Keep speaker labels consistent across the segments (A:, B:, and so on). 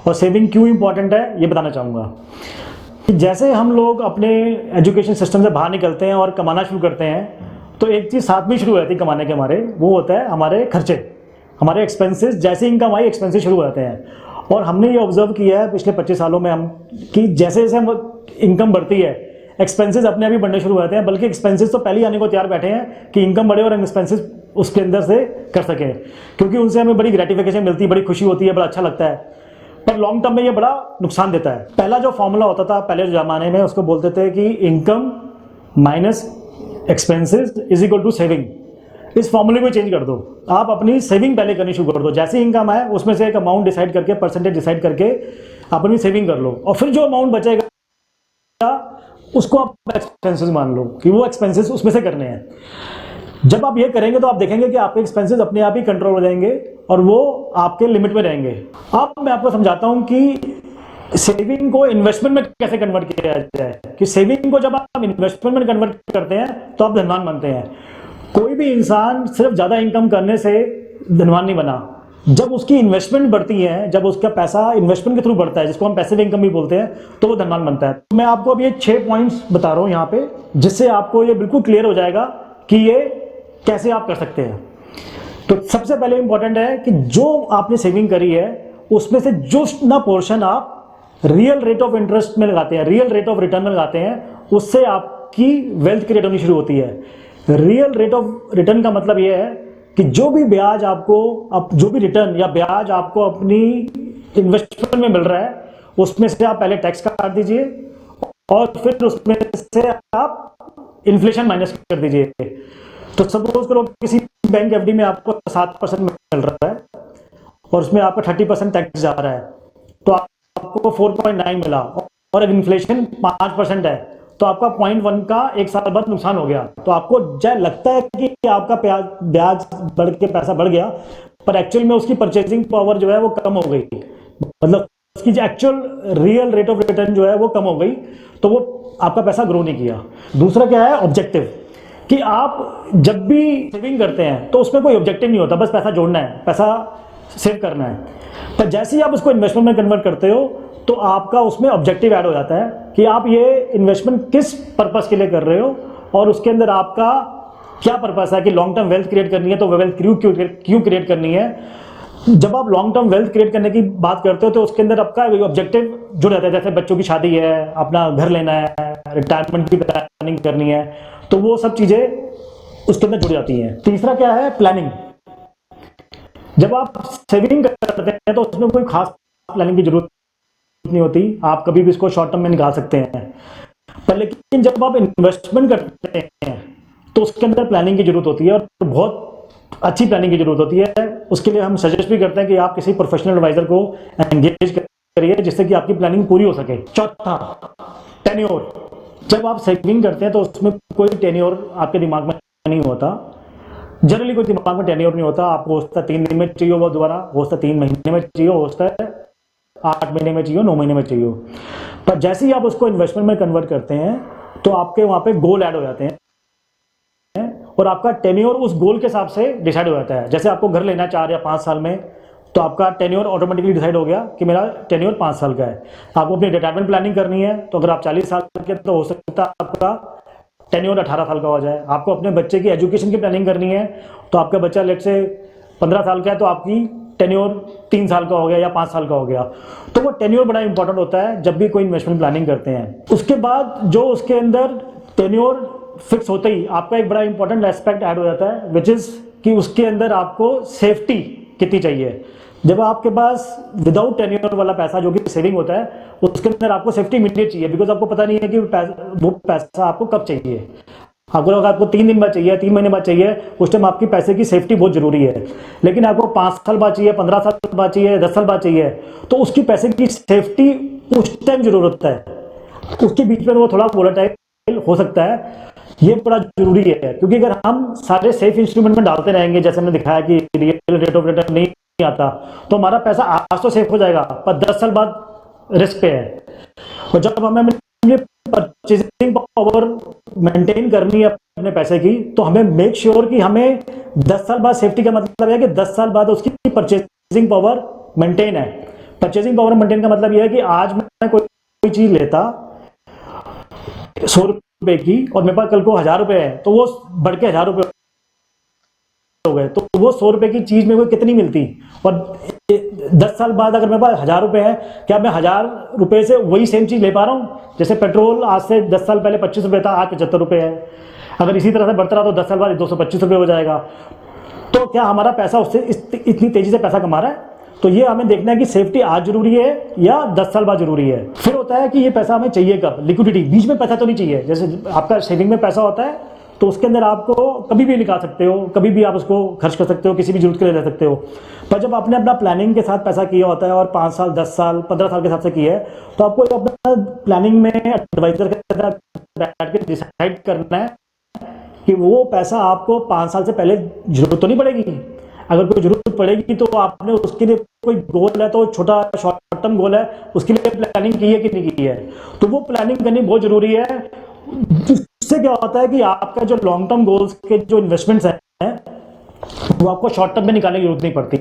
A: और सेविंग क्यों इंपॉर्टेंट है ये बताना चाहूँगा। कि जैसे हम लोग अपने एजुकेशन सिस्टम से बाहर निकलते हैं और कमाना शुरू करते हैं, तो एक चीज़ साथ में शुरू हो जाती है कमाने के हमारे, वो होता है हमारे खर्चे, हमारे एक्सपेंसेस। जैसे इनकम आई एक्सपेंसेस शुरू हो जाते हैं। और हमने ये ऑब्जर्व किया है पिछले 25 सालों में हम कि जैसे जैसे हम इनकम बढ़ती है एक्सपेंसेस अपने आप ही बढ़ने शुरू हो जाते हैं, बल्कि एक्सपेंसेस तो पहले ही आने को तैयार बैठे हैं कि इनकम बढ़े और हम एक्सपेंसेस उसके अंदर से कर सकें, क्योंकि उनसे हमें बड़ी ग्रेटिफिकेशन मिलती है, बड़ी खुशी होती है, बड़ा अच्छा लगता है। पर लॉन्ग टर्म में ये बड़ा नुकसान देता है। पहला जो फॉर्मूला होता था पहले ज़माने में, उसको बोलते थे कि income minus expenses is equal to saving. इस फॉर्मूले को चेंज कर दो, आप अपनी सेविंग पहले करनी शुरू कर दो। जैसे इनकम आए उसमें से एक अमाउंट डिसाइड करके, परसेंटेज डिसाइड करके अपनी सेविंग कर लो, और फिर जो अमाउंट बचेगा उसको आप एक्सपेंसेस मान लो कि वो एक्सपेंसेस उसमें से करने हैं। जब आप ये करेंगे तो आप देखेंगे कि आपके एक्सपेंसेस अपने आप ही कंट्रोल हो जाएंगे और वो आपके लिमिट में रहेंगे। अब मैं आपको समझाता हूं कि सेविंग को इन्वेस्टमेंट में कैसे कन्वर्ट किया जाए। कि सेविंग को जब आप इन्वेस्टमेंट में कन्वर्ट करते हैं तो आप धनवान बनते हैं। कोई भी इंसान सिर्फ ज्यादा इनकम करने से धनवान नहीं बना। जब उसकी इन्वेस्टमेंट बढ़ती है, जब उसका पैसा इन्वेस्टमेंट के थ्रू बढ़ता है, जिसको हम पैसिव इनकम भी बोलते हैं, तो वो धनवान बनता है। मैं आपको अब ये 6 पॉइंट्स बता रहा हूं यहाँ पे, जिससे आपको ये बिल्कुल क्लियर हो जाएगा कि ये कैसे आप कर सकते हैं। तो सबसे पहले इंपॉर्टेंट है कि जो आपने सेविंग करी है उसमें से जो ना पोर्शन आप रियल रेट ऑफ इंटरेस्ट में लगाते हैं, रियल रेट ऑफ रिटर्न में लगाते हैं, उससे आपकी वेल्थ क्रिएट होनी शुरू होती है। रियल रेट ऑफ रिटर्न का मतलब यह है कि जो भी ब्याज आपको, जो भी रिटर्न या ब्याज आपको अपनी इन्वेस्टमेंट में मिल रहा है, उसमें से आप पहले टैक्स काट दीजिए और फिर उसमें से आप इन्फ्लेशन माइनस कर दीजिए। तो सपोज करो किसी बैंक एफडी में आपको 7% मिल रहा है और उसमें आपका 30% टैक्स जा रहा है, तो आपको 4.9 मिला, और इन्फ्लेशन 5% है, तो आपका 0.1 का एक साल बाद नुकसान हो गया। तो आपको जब लगता है कि आपका ब्याज बढ़ के पैसा बढ़ गया, पर एक्चुअल में उसकी परचेजिंग पावर जो है वो कम हो गई, मतलब उसकी जो actual real rate of return जो है वो कम हो गई, तो वो आपका पैसा ग्रो नहीं किया। दूसरा क्या है, ऑब्जेक्टिव। कि आप जब भी सेविंग करते हैं तो उसमें कोई ऑब्जेक्टिव नहीं होता, बस पैसा जोड़ना है, पैसा सेव करना है। पर जैसे ही आप उसको इन्वेस्टमेंट में कन्वर्ट करते हो तो आपका उसमें ऑब्जेक्टिव ऐड हो जाता है कि आप ये इन्वेस्टमेंट किस पर्पस के लिए कर रहे हो, और उसके अंदर आपका क्या पर्पस है कि लॉन्ग टर्म वेल्थ क्रिएट करनी है, तो वेल्थ क्यों क्रिएट करनी है। जब आप लॉन्ग टर्म वेल्थ क्रिएट करने की बात करते हो तो उसके अंदर आपका ऑब्जेक्टिव जुड़ जाता है। जैसे बच्चों की शादी है, अपना घर लेना है, रिटायरमेंट की प्लानिंग करनी है, तो वो सब चीजें उसके अंदर जुड़ जाती हैं। तीसरा क्या है, प्लानिंग। जब आप सेविंग करते हैं तो उसमें कोई खास प्लानिंग की जरूरत नहीं होती, आप कभी भी इसको शॉर्ट टर्म में निकाल सकते हैं। पर लेकिन जब आप इन्वेस्टमेंट करते हैं तो उसके अंदर प्लानिंग की जरूरत होती है, और बहुत अच्छी प्लानिंग की जरूरत होती है। उसके लिए हम सजेस्ट भी करते हैं कि आप किसी प्रोफेशनल एडवाइजर को एंगेज करिए, जिससे कि आपकी प्लानिंग पूरी हो सके। चौथा, टेन्योर। जब आप सेविंग करते हैं तो उसमें कोई टेन्योर आपके दिमाग में नहीं होता, जनरली कोई दिमाग में टेन्योर नहीं होता। आपको हो सकता है 3 दिन में चाहिए, वो दोबारा हो सकता है 3 महीने में चाहिए, हो सकता है 8 महीने में चाहिए, 9 महीने में चाहिए। पर जैसे ही आप उसको इन्वेस्टमेंट में कन्वर्ट करते हैं तो आपके वहां पे गोल ऐड हो जाते हैं, और आपका टेन्योर उस गोल के हिसाब से डिसाइड हो जाता है। जैसे आपको घर लेना है 4 या 5 साल में, तो आपका टेन्योर ऑटोमेटिकली डिसाइड हो गया कि मेरा टेन्योर 5 साल का है। आपको अपनी रिटायरमेंट प्लानिंग करनी है, तो अगर आप 40 साल के, तो हो सकता है आपका टेन्योर 18 साल का हो जाए। आपको अपने बच्चे की एजुकेशन की प्लानिंग करनी है, तो आपका बच्चा लेट से 15 साल का है, तो आपकी टेन्योर 3 साल का हो गया या 5 साल का हो गया। तो वो टेन्योर बड़ा इंपॉर्टेंट होता है जब भी कोई इन्वेस्टमेंट प्लानिंग करते हैं। उसके बाद जो उसके अंदर टेन्योर फिक्स होते ही आपका एक बड़ा इंपॉर्टेंट एस्पेक्ट ऐड हो जाता है, विच इज कि उसके अंदर आपको सेफ्टी कितनी चाहिए। जब आपके पास विदाउट टेन्योर वाला पैसा जो कि सेविंग होता है, उसके अंदर आपको सेफ्टी इमीडिएट चाहिए, बिकॉज आपको पता नहीं है कि वो पैसा आपको कब चाहिए। आपको 3 दिन बाद चाहिए, 3 महीने बाद चाहिए, उस टाइम आपकी पैसे की सेफ्टी बहुत जरूरी है। लेकिन आपको 5 साल बाद चाहिए, 15 साल बाद चाहिए, 10 साल बाद चाहिए, तो उसकी पैसे की सेफ्टी उस टाइम जरूरत है। उसके बीच में वो थोड़ा वोलेटाइल हो सकता है, ये बड़ा जरूरी है। क्योंकि अगर हम सारे सेफ इंस्ट्रूमेंट में डालते रहेंगे, जैसे हमने दिखाया कि रियल रेट ऑफ रिटर्न नहीं आता, तो हमारा पैसा आज तो सेफ हो जाएगा, पर 10 साल बाद रिस्क पे है। और जब हमें परचेजिंग पावर मेंटेन करनी है अपने पैसे की, तो हमें मेक श्योर कि हमें 10 साल बाद सेफ्टी का मतलब है कि 10 साल बाद उसकी परचेजिंग पावर मेंटेन है। परचेजिंग पावर मेंटेन का मतलब यह है कि आज मैं कोई चीज लेता 100 रुपए की और मेरे पास कल को 1000 रुपए है, तो वो बढ़ के 1000 रुपए हो गए, तो वो 100 रुपए की चीज मेरे को कितनी मिलती, और 10 साल बाद अगर मेरे पास 1000 रुपए है, क्या मैं 1000 रुपए से वही सेम चीज ले पा रहा हूँ? जैसे पेट्रोल आज से 10 साल पहले 25 रुपए था, आज 75 रुपए है। अगर इसी तरह से बढ़ता रहा तो 10 साल बाद 225 रुपए हो जाएगा। तो क्या हमारा पैसा उससे इतनी तेजी से पैसा कमा रहा है? तो ये हमें देखना है कि सेफ्टी आज जरूरी है या 10 साल बाद जरूरी है। फिर होता है कि ये पैसा हमें चाहिए कब, लिक्विडिटी, बीच में पैसा तो नहीं चाहिए। जैसे आपका सेविंग में पैसा होता है तो उसके अंदर आपको कभी भी निकाल सकते हो, कभी भी आप उसको खर्च कर सकते हो, किसी भी जरूरत के लिए ले सकते हो। पर जब आपने अपना प्लानिंग के साथ पैसा किया होता है और 5 साल 10 साल 15 साल के हिसाब से किया है, तो आपको अपना प्लानिंग में एडवाइजर के साथ बैठ के डिसाइड करना है कि वो पैसा आपको 5 साल से पहले जरूरत तो नहीं पड़ेगी। अगर कोई जरूरत पड़ेगी तो आपने उसके लिए कोई गोल है, तो छोटा शॉर्ट टर्म गोल है, उसके लिए प्लानिंग की है कि नहीं की है। तो वो प्लानिंग करनी बहुत जरूरी है। इससे क्या होता है कि आपका जो लॉन्ग टर्म गोल्स के जो इन्वेस्टमेंट्स हैं वो आपको शॉर्ट टर्म में निकालने की जरूरत नहीं पड़ती।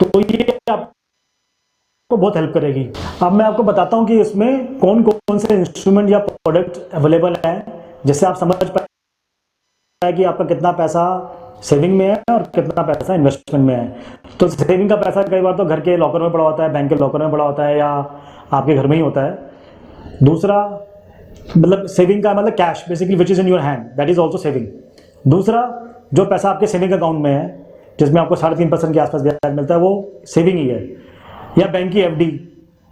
A: तो ये आपको बहुत हेल्प करेगी। अब मैं आपको बताता हूं कि इसमें कौन कौन से इंस्ट्रूमेंट या प्रोडक्ट अवेलेबल हैं, जिससे आप समझ पाए कि आपका कितना पैसा सेविंग में है और कितना पैसा इन्वेस्टमेंट में है। तो सेविंग का पैसा कई बार तो घर के लॉकर में पड़ा होता है, बैंक के लॉकर में पड़ा होता है, या आपके घर में ही होता है। दूसरा मतलब सेविंग का मतलब cash basically which is in your hand, that is also saving. दूसरा जो पैसा आपके सेविंग अकाउंट में है, जिसमें आपको 3.5% के आसपास ब्याज मिलता है, वो सेविंग ही है। या बैंक की एफडी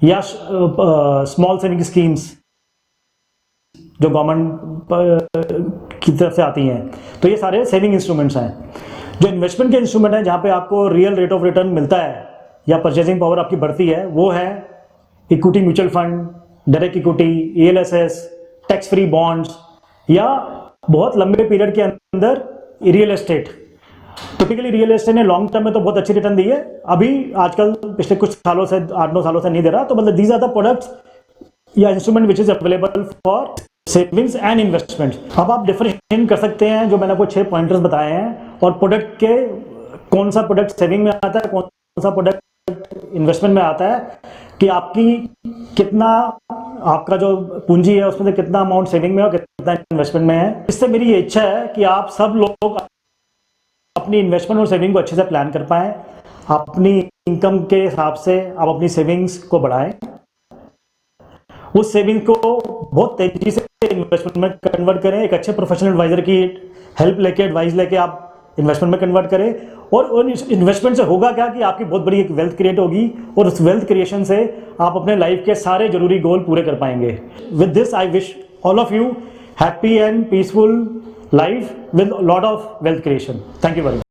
A: या स्मॉल सेविंग स्कीम्स जो गवर्नमेंट की तरफ से आती हैं, तो ये सारे सेविंग इंस्ट्रूमेंट्स हैं। जो इन्वेस्टमेंट के इंस्ट्रूमेंट हैं जहाँ पे आपको रियल रेट ऑफ रिटर्न मिलता है या परचेजिंग पावर आपकी बढ़ती है, वो है equity mutual fund, direct equity, ELSS, tax free bonds, या बहुत लंबे पीरियड के अंदर real estate. Typically real estate ने लॉन्ग टर्म में तो बहुत अच्छी रिटर्न दी है, अभी आजकल पिछले कुछ सालों से 8-9 सालों से नहीं दे रहा। तो मतलब दीज आर द प्रोडक्ट्स या instrument which is available for savings and investment. अब आप डिफरेंशिएट कर सकते हैं, जो मैंने आपको 6 पॉइंटर्स बताए हैं, और प्रोडक्ट के कौन सा प्रोडक्ट सेविंग में आता है, कौन सा प्रोडक्ट इन्वेस्टमेंट में आता है, कि आपकी कितना आपका जो पूंजी है उसमें से कितना अमाउंट सेविंग में और कितना इन्वेस्टमेंट में है। इससे मेरी ये इच्छा है कि आप सब लोग अपनी इन्वेस्टमेंट और सेविंग को अच्छे से प्लान कर पाएं, अपनी इनकम के हिसाब से आप अपनी सेविंग्स को बढ़ाएं, उस सेविंग को बहुत तेजी से इन्वेस्टमेंट में कन्वर्ट करें, एक अच्छे प्रोफेशनल एडवाइजर की हेल्प लेके एडवाइस लेके आप इन्वेस्टमेंट में कन्वर्ट करें। और उन इन्वेस्टमेंट से होगा क्या कि आपकी बहुत बड़ी एक वेल्थ क्रिएट होगी, और उस वेल्थ क्रिएशन से आप अपने लाइफ के सारे जरूरी गोल पूरे कर पाएंगे। With this I wish all of you happy and peaceful life with lot of wealth creation. Thank you very much.